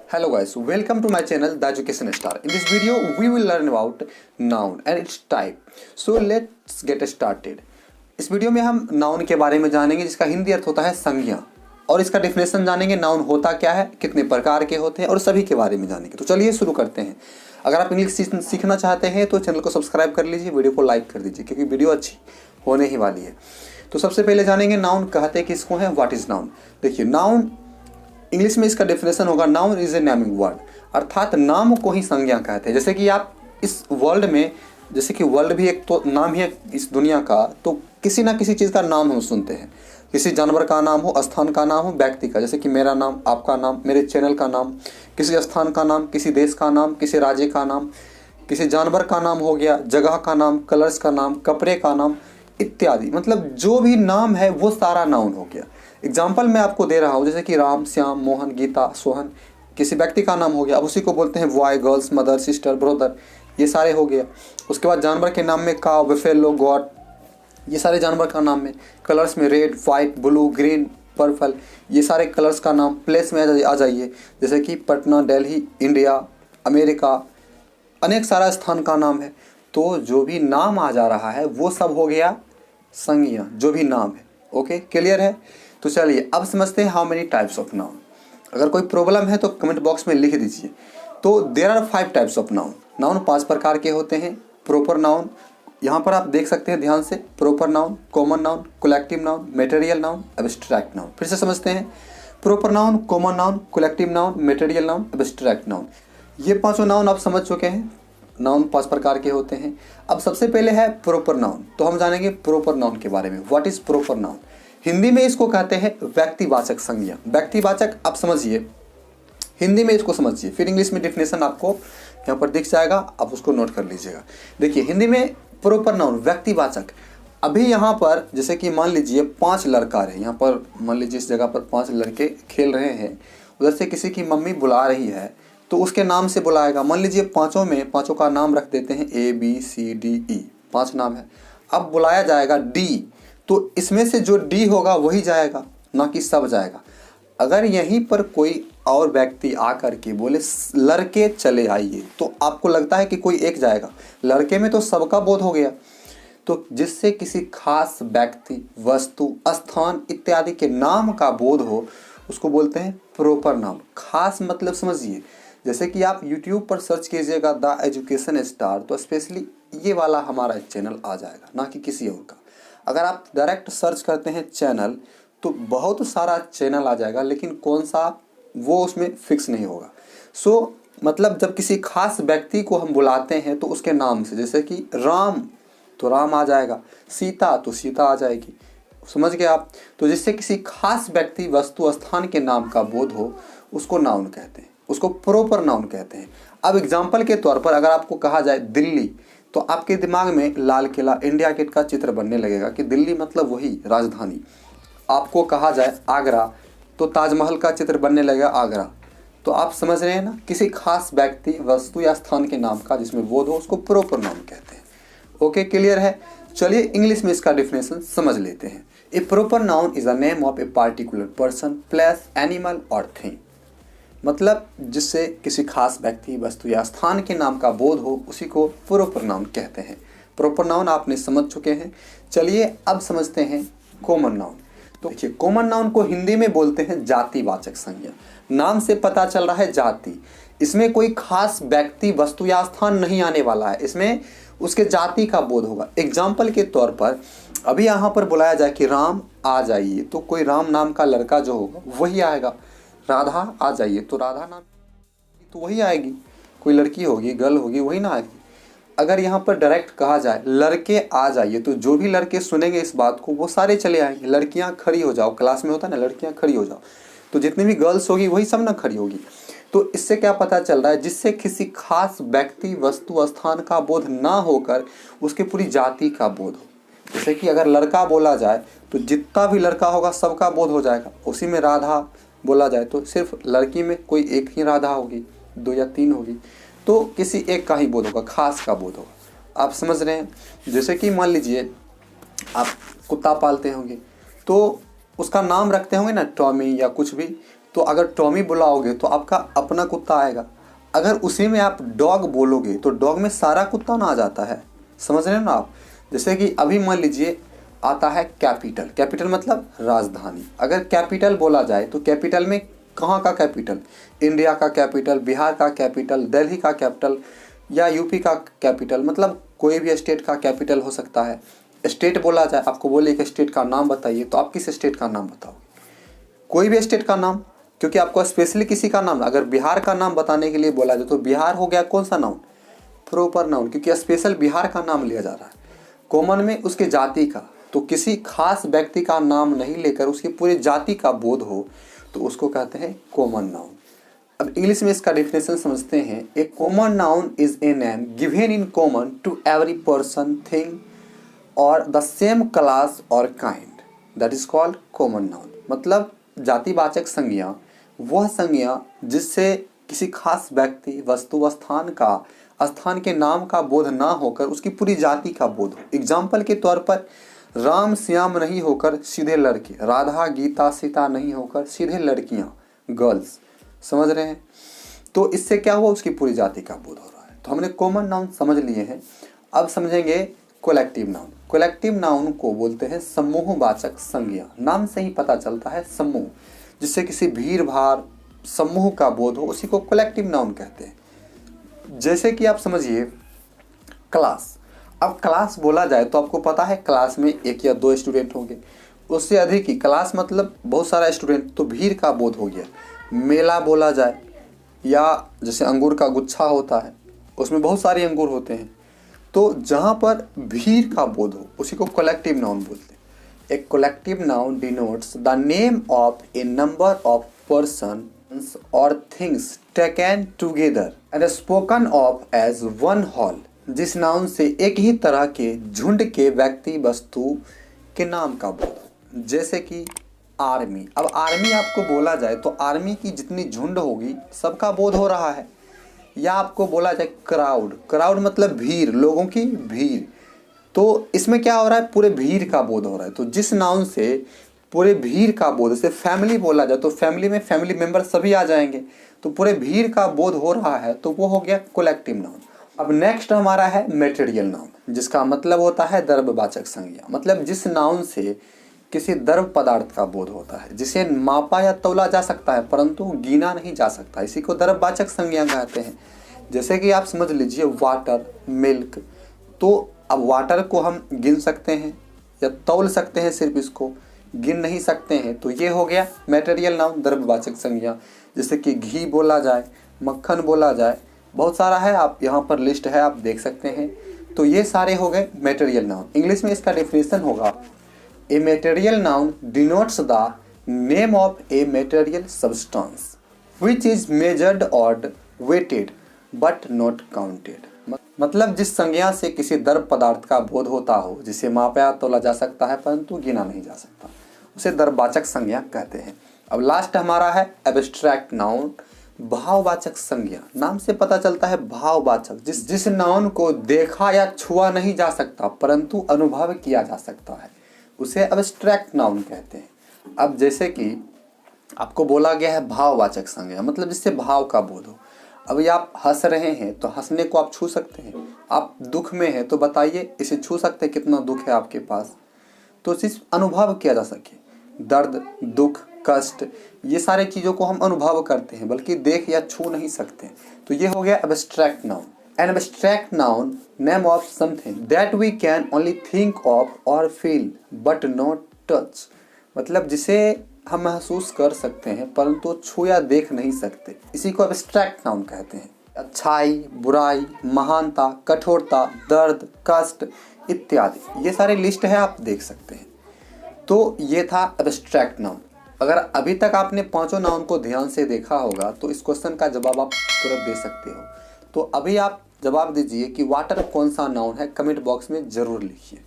Hello guys, welcome to my channel The Education Star. In this video we will learn about noun and its type. So let's get started. इस video में हम noun के बारे में जानेंगे जिसका हिंदी अर्थ होता है संज्ञा, और इसका डेफिनेशन जानेंगे, नाउन होता क्या है, कितने प्रकार के होते हैं और सभी के बारे में जानेंगे। तो चलिए शुरू करते हैं। अगर आप इंग्लिश सीखना चाहते हैं तो चैनल को सब्सक्राइब कर लीजिए, वीडियो को लाइक कर दीजिए क्योंकि वीडियो अच्छी होने ही वाली है। तो सबसे पहले जानेंगे नाउन कहते किसको है, व्हाट इज नाउन। देखिए नाउन इंग्लिश में इसका डेफिनेशन होगा noun is A naming word, अर्थात नाम को ही संज्ञा कहते हैं। जैसे कि आप इस वर्ल्ड में, जैसे कि वर्ल्ड भी एक तो नाम ही है इस दुनिया का, तो किसी ना किसी चीज़ का नाम हम सुनते हैं। किसी जानवर का नाम हो, स्थान का नाम हो, व्यक्ति का, जैसे कि मेरा नाम, आपका नाम, मेरे चैनल का नाम, किसी स्थान का नाम, किसी देश का नाम, किसी राज्य का नाम, किसी जानवर का नाम हो गया, जगह का नाम, कलर्स का नाम, कपड़े का नाम इत्यादि। मतलब जो भी नाम है वो सारा नाउन हो गया। एग्जाम्पल मैं आपको दे रहा हूँ, जैसे कि राम, श्याम, मोहन, गीता, सोहन किसी व्यक्ति का नाम हो गया, अब उसी को बोलते हैं boy, girls, mother, sister, brother, ये सारे हो गया। उसके बाद जानवर के नाम में काव, बफेलो, गॉट, ये सारे जानवर का नाम में। कलर्स में red, white, blue, green, purple, ये सारे कलर्स का नाम। प्लेस में आ जाइए, जैसे कि पटना, दिल्ली, इंडिया, अमेरिका, अनेक सारा स्थान का नाम है। तो जो भी नाम आ जा रहा है वो सब हो गया संज्ञा, जो भी नाम है। ओके, क्लियर है। तो चलिए अब समझते हैं how many types of noun. अगर कोई प्रॉब्लम है तो कमेंट बॉक्स में लिख दीजिए। तो there are 5 types of noun. Noun 5 प्रकार के होते हैं। प्रॉपर नाउन, यहाँ पर आप देख सकते हैं ध्यान से, proper noun, common noun, collective noun, material noun, abstract noun. फिर से समझते हैं, proper noun, common noun, collective noun, material noun, abstract noun. ये पांचों नाउन आप समझ चुके हैं। नाउन 5 प्रकार के होते हैं। अब सबसे पहले है प्रॉपर नाउन, तो हम जानेंगे प्रॉपर नाउन के बारे में। What is proper noun. Hindi में इसको कहते हैं व्यक्तिवाचक संज्ञा। व्यक्तिवाचक आप समझिए, हिंदी में इसको समझिए, फिर इंग्लिश में डेफिनेशन आपको यहाँ पर दिख जाएगा, आप उसको नोट कर लीजिएगा। देखिए हिंदी में प्रॉपर नाउन व्यक्तिवाचक। अभी यहाँ पर जैसे कि मान लीजिए 5 लड़का रहे, यहाँ पर मान लीजिए इस जगह पर 5 लड़के खेल रहे हैं, उधर से किसी की मम्मी बुला रही है तो उसके नाम से बुलाएगा। मान लीजिए पाँचों का नाम रख देते हैं ABCDE, 5 नाम है। अब बुलाया जाएगा डी, तो इसमें से जो डी होगा वही जाएगा, ना कि सब जाएगा। अगर यहीं पर कोई और व्यक्ति आकर के बोले लड़के चले आइए, तो आपको लगता है कि कोई एक जाएगा। लड़के में तो सबका बोध हो गया। तो जिससे किसी खास व्यक्ति, वस्तु, स्थान इत्यादि के नाम का बोध हो उसको बोलते हैं प्रॉपर नाउन। खास मतलब समझिए, जैसे कि आप YouTube पर सर्च कीजिएगा द एजुकेशन स्टार, तो स्पेशली ये वाला हमारा चैनल आ जाएगा, ना कि किसी और का। अगर आप डायरेक्ट सर्च करते हैं चैनल तो बहुत सारा चैनल आ जाएगा, लेकिन कौन सा वो उसमें फिक्स नहीं होगा। सो मतलब जब किसी खास व्यक्ति को हम बुलाते हैं तो उसके नाम से, जैसे कि राम तो राम आ जाएगा, सीता तो सीता आ जाएगी, समझ गए आप। तो जिससे किसी खास व्यक्ति, वस्तु, स्थान के नाम का बोध हो उसको नाउन कहते हैं, उसको प्रॉपर नाउन कहते हैं। अब एग्जाम्पल के तौर पर अगर आपको कहा जाए दिल्ली, तो आपके दिमाग में लाल किला, इंडिया गेट का चित्र बनने लगेगा कि दिल्ली मतलब वही राजधानी। आपको कहा जाए आगरा, तो ताजमहल का चित्र बनने लगेगा आगरा। तो आप समझ रहे हैं ना, किसी खास व्यक्ति, वस्तु या स्थान के नाम का जिसमें बोध हो उसको प्रॉपर नाउन कहते हैं। ओके, क्लियर है। चलिए इंग्लिश में इसका डेफिनेशन समझ लेते हैं। A proper noun is the name of a particular person, place, animal और थिंग। मतलब जिससे किसी खास व्यक्ति, वस्तु या स्थान के नाम का बोध हो उसी को प्रॉपर नाउन कहते हैं। प्रॉपर नाउन आपने समझ चुके हैं। चलिए अब समझते हैं कॉमन नाउन। तो देखिए कॉमन नाउन को हिंदी में बोलते हैं जातिवाचक संज्ञा। नाम से पता चल रहा है जाति, इसमें कोई खास व्यक्ति, वस्तु या स्थान नहीं आने वाला है, इसमें उसके जाति का बोध होगा। एग्जाम्पल के तौर पर अभी यहाँ पर बुलाया जाए कि राम आ जाइए, तो कोई राम नाम का लड़का जो होगा वही आएगा। राधा आ जाइए, तो राधा नाम तो वही आएगी। कोई लड़की होगी, गर्ल होगी, वही ना आएगी। अगर यहाँ पर डायरेक्ट कहा जाए लड़के आ जाइए, तो जो भी लड़के सुनेंगे इस बात को वो सारे चले आएंगे। लड़कियाँ खड़ी हो जाओ, क्लास में होता है ना, लड़कियाँ खड़ी हो जाओ, तो जितनी भी गर्ल्स होगी वही सब ना खड़ी होगी। तो इससे क्या पता चल रहा है, जिससे किसी खास व्यक्ति, वस्तु, स्थान का बोध ना होकर उसके पूरी जाति का बोध हो। जैसे कि अगर लड़का बोला जाए तो जितना भी लड़का होगा सबका बोध हो जाएगा। उसी में राधा बोला जाए तो सिर्फ लड़की में कोई एक ही राधा होगी, 2 या 3 होगी, तो किसी एक का ही बोध होगा, खास का बोध होगा। आप समझ रहे हैं। जैसे कि मान लीजिए आप कुत्ता पालते होंगे तो उसका नाम रखते होंगे ना, टॉमी या कुछ भी, तो अगर टॉमी बुलाओगे तो आपका अपना कुत्ता आएगा। अगर उसी में आप डॉग बोलोगे तो डॉग में सारा कुत्ता ना आ जाता है। समझ रहे हो ना आप। जैसे कि अभी मान लीजिए आता है कैपिटल। कैपिटल मतलब राजधानी। अगर कैपिटल बोला जाए तो कैपिटल में कहाँ का कैपिटल? इंडिया का कैपिटल, बिहार का कैपिटल, दिल्ली का कैपिटल या यूपी का कैपिटल, मतलब कोई भी स्टेट का कैपिटल हो सकता है। स्टेट बोला जाए, आपको बोले कि स्टेट का नाम बताइए, तो आप किस स्टेट का नाम बताओगे? कोई भी स्टेट का नाम, क्योंकि आपको स्पेशली किसी का नाम, अगर बिहार का नाम बताने के लिए बोला जाए तो बिहार हो गया कौन सा नाउन? प्रॉपर नाउन, क्योंकि स्पेशल बिहार का नाम लिया जा रहा है। कॉमन में उसके जाति का, तो किसी खास व्यक्ति का नाम नहीं लेकर उसकी पूरी जाति का बोध हो तो उसको कहते हैं कॉमन नाउन। अब इंग्लिश में इसका डेफिनेशन समझते हैं। A common noun is a name given in common to every person, thing और द सेम क्लास और kind, that is called common noun. मतलब जातिवाचक संज्ञा वह संज्ञा जिससे किसी खास व्यक्ति, वस्तु, स्थान के नाम का बोध ना होकर उसकी पूरी जाति का बोध हो। एग्जाम्पल के तौर पर राम श्याम नहीं होकर सीधे लड़के, राधा गीता सीता नहीं होकर सीधे लड़कियां, गर्ल्स। समझ रहे हैं? तो इससे क्या हुआ? उसकी पूरी जाति का बोध हो रहा है। तो हमने कॉमन नाउन समझ लिए हैं। अब समझेंगे कोलेक्टिव नाउन। कोलेक्टिव नाउन को बोलते हैं समूहवाचक संज्ञा। नाम से ही पता चलता है समूह, जिससे किसी भीड़ भाड़ समूह का बोध हो, उसी को कोलेक्टिव नाउन कहते हैं। जैसे कि आप समझिए क्लास। अब क्लास बोला जाए तो आपको पता है क्लास में 1 या 2 स्टूडेंट होंगे, उससे अधिक ही। क्लास मतलब बहुत सारा स्टूडेंट, तो भीड़ का बोध हो गया। मेला बोला जाए, या जैसे अंगूर का गुच्छा होता है, उसमें बहुत सारे अंगूर होते हैं, तो जहाँ पर भीड़ का बोध हो उसी को कलेक्टिव नाउन बोलते हैं। A collective noun denotes the name of a number of persons और things taken together and spoken of as one whole, जिस नाउन से एक ही तरह के झुंड के व्यक्ति, वस्तु के नाम का बोध। जैसे कि आर्मी। अब आर्मी आपको बोला जाए तो आर्मी की जितनी झुंड होगी सबका बोध हो रहा है। या आपको बोला जाए क्राउड। क्राउड मतलब भीड़, लोगों की भीड़। तो इसमें क्या हो रहा है? पूरे भीड़ का बोध हो रहा है। तो जिस नाउन से पूरे भीड़ का बोध, जैसे फैमिली बोला जाए तो फैमिली में फैमिली मेंबर सभी आ जाएंगे, तो पूरे भीड़ का बोध हो रहा है, तो वो हो गया कोलेक्टिव नाउन। अब नेक्स्ट हमारा है मटेरियल नाउन, जिसका मतलब होता है द्रव्यवाचक संज्ञा। मतलब जिस नाउन से किसी द्रव्य पदार्थ का बोध होता है, जिसे मापा या तौला जा सकता है परंतु गिना नहीं जा सकता, इसी को द्रव्यवाचक संज्ञा कहते हैं। जैसे कि आप समझ लीजिए वाटर, मिल्क। तो अब वाटर को हम गिन सकते हैं या तौल सकते हैं, सिर्फ इसको गिन नहीं सकते हैं, तो ये हो गया मटेरियल नाउन, द्रव्यवाचक संज्ञा। जैसे कि घी बोला जाए, मक्खन बोला जाए, बहुत सारा है, आप यहाँ पर लिस्ट है, आप देख सकते हैं। तो ये सारे हो गए मटेरियल नाउन। इंग्लिश में इसका डेफिनेशन होगा a material noun denotes the name of a material substance which is measured और वेटेड बट नॉट काउंटेड। मतलब जिस संज्ञा से किसी द्रव्य पदार्थ का बोध होता हो, जिसे मापा तोला जा सकता है परंतु गिना नहीं जा सकता, उसे द्रव्यवाचक संज्ञा कहते हैं। अब लास्ट हमारा है एब्स्ट्रैक्ट नाउन, भाववाचक संज्ञा। नाम से पता चलता है भाववाचक, जिस नाउन को देखा या छुआ नहीं जा सकता परंतु अनुभव किया जा सकता है, उसे एब्स्ट्रैक्ट नाउन कहते हैं। अब जैसे कि आपको बोला गया है भाववाचक संज्ञा, मतलब जिससे भाव का बोध हो। अभी आप हंस रहे हैं तो हंसने को आप छू सकते हैं। आप दुख में हैं तो बताइए, इसे छू सकते हैं कितना दुख है आपके पास, तो सिर्फ अनुभव किया जा सके। दर्द, दुख, कष्ट, ये सारे चीज़ों को हम अनुभव करते हैं, बल्कि देख या छू नहीं सकते। तो ये हो गया abstract noun. An abstract noun name of something that we can only think of और फील बट नॉट टच। मतलब जिसे हम महसूस कर सकते हैं परंतु छू या देख नहीं सकते, इसी को एब्स्ट्रैक्ट नाउन कहते हैं। अच्छाई, बुराई, महानता, कठोरता, दर्द, कष्ट इत्यादि, ये सारे लिस्ट है, आप देख सकते हैं। तो ये था एब्स्ट्रैक्ट नाउन। अगर अभी तक आपने पांचों नाउन को ध्यान से देखा होगा तो इस क्वेश्चन का जवाब आप तुरंत दे सकते हो। तो अभी आप जवाब दीजिए कि वाटर कौन सा नाउन है, कमेंट बॉक्स में ज़रूर लिखिए।